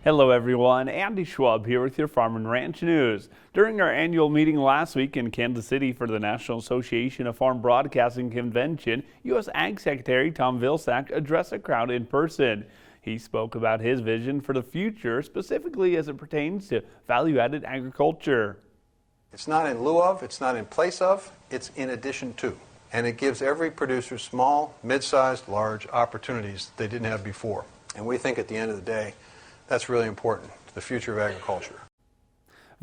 Hello everyone, Andy Schwab here with your Farm and Ranch News. During our annual meeting last week in Kansas City for the National Association of Farm Broadcasting Convention, U.S. Ag Secretary Tom Vilsack addressed a crowd in person. He spoke about his vision for the future, specifically as it pertains to value-added agriculture. It's not in lieu of, it's not in place of, it's in addition to. And it gives every producer small, mid-sized, large opportunities they didn't have before. And we think at the end of the day, that's really important to the future of agriculture.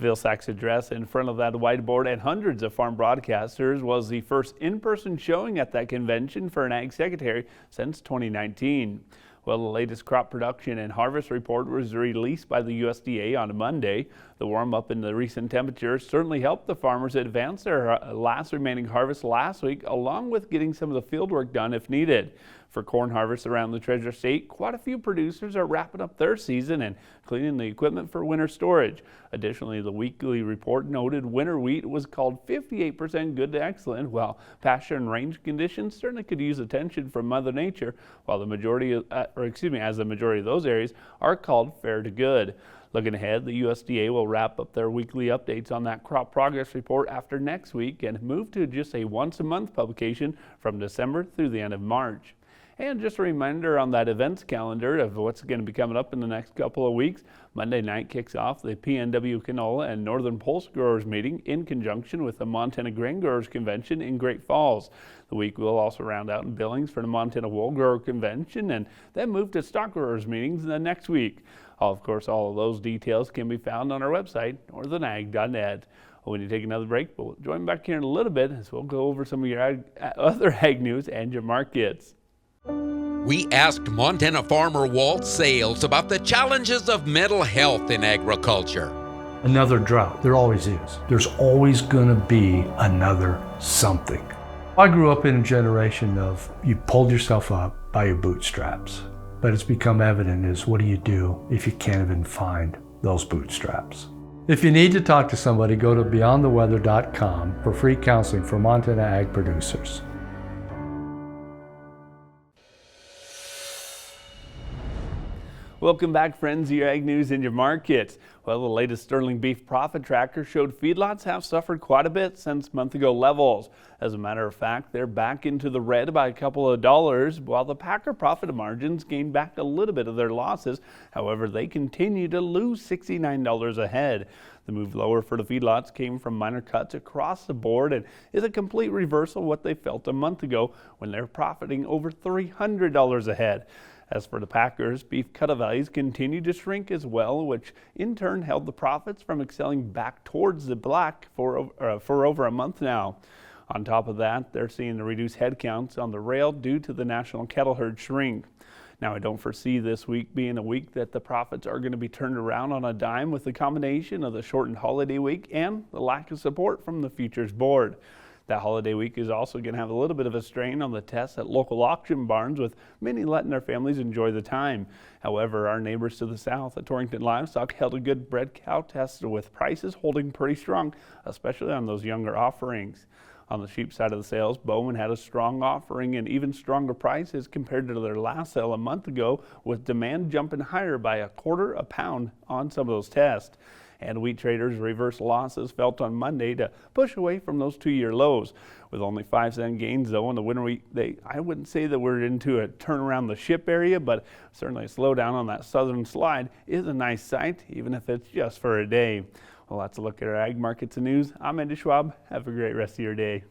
Vilsack's address in front of that whiteboard and hundreds of farm broadcasters was the first in-person showing at that convention for an ag secretary since 2019. Well, the latest crop production and harvest report was released by the USDA on Monday. The warm-up in the recent temperatures certainly helped the farmers advance their last remaining harvest last week, along with getting some of the field work done if needed. For corn harvest around the Treasure State, quite a few producers are wrapping up their season and cleaning the equipment for winter storage. Additionally, the weekly report noted winter wheat was called 58% good to excellent, while pasture and range conditions certainly could use attention from Mother Nature, while the majority, as the majority of those areas are called fair to good. Looking ahead, the USDA will wrap up their weekly updates on that crop progress report after next week and move to just a once-a-month publication from December through the end of March. And just a reminder on that events calendar of what's going to be coming up in the next couple of weeks. Monday night kicks off the PNW Canola and Northern Pulse Growers meeting in conjunction with the Montana Grain Growers Convention in Great Falls. The week will also round out in Billings for the Montana Wool Grower Convention and then move to stock growers meetings the next week. Of course, all of those details can be found on our website, northernag.net. We need to take another break, but we'll join back here in a little bit as we'll go over some of your other ag news and your markets. We asked Montana farmer Walt Sales about the challenges of mental health in agriculture. Another drought, there always is. There's always going to be another something. I grew up in a generation of you pulled yourself up by your bootstraps, but it's become evident is what do you do if you can't even find those bootstraps? If you need to talk to somebody, go to beyondtheweather.com for free counseling for Montana ag producers. Welcome back, friends, to your ag news and your markets. Well, the latest Sterling beef profit tracker showed feedlots have suffered quite a bit since month-ago levels. As a matter of fact, they're back into the red by a couple of dollars, while the packer profit margins gained back a little bit of their losses. However, they continue to lose $69 a head. The move lower for the feedlots came from minor cuts across the board and is a complete reversal of what they felt a month ago when they're profiting over $300 a head. As for the packers, beef cutout values continue to shrink as well, which in turn held the profits from excelling back towards the black for over a month now. On top of that, they're seeing the reduced head counts on the rail due to the national cattle herd shrink. Now, I don't foresee this week being a week that the profits are going to be turned around on a dime with the combination of the shortened holiday week and the lack of support from the futures board. That holiday week is also going to have a little bit of a strain on the tests at local auction barns, with many letting their families enjoy the time. However, our neighbors to the south at Torrington Livestock held a good bred cow test with prices holding pretty strong, especially on those younger offerings. On the sheep side of the sales, Bowman had a strong offering and even stronger prices compared to their last sale a month ago, with demand jumping higher by a quarter a pound on some of those tests. And wheat traders reversed losses felt on Monday to push away from those two-year lows. With only 5-cent gains, though, in the winter wheat, I wouldn't say that we're into a turn around the ship area, but certainly a slowdown on that southern slide is a nice sight, even if it's just for a day. Well, that's a look at our ag markets and news. I'm Andy Schwab. Have a great rest of your day.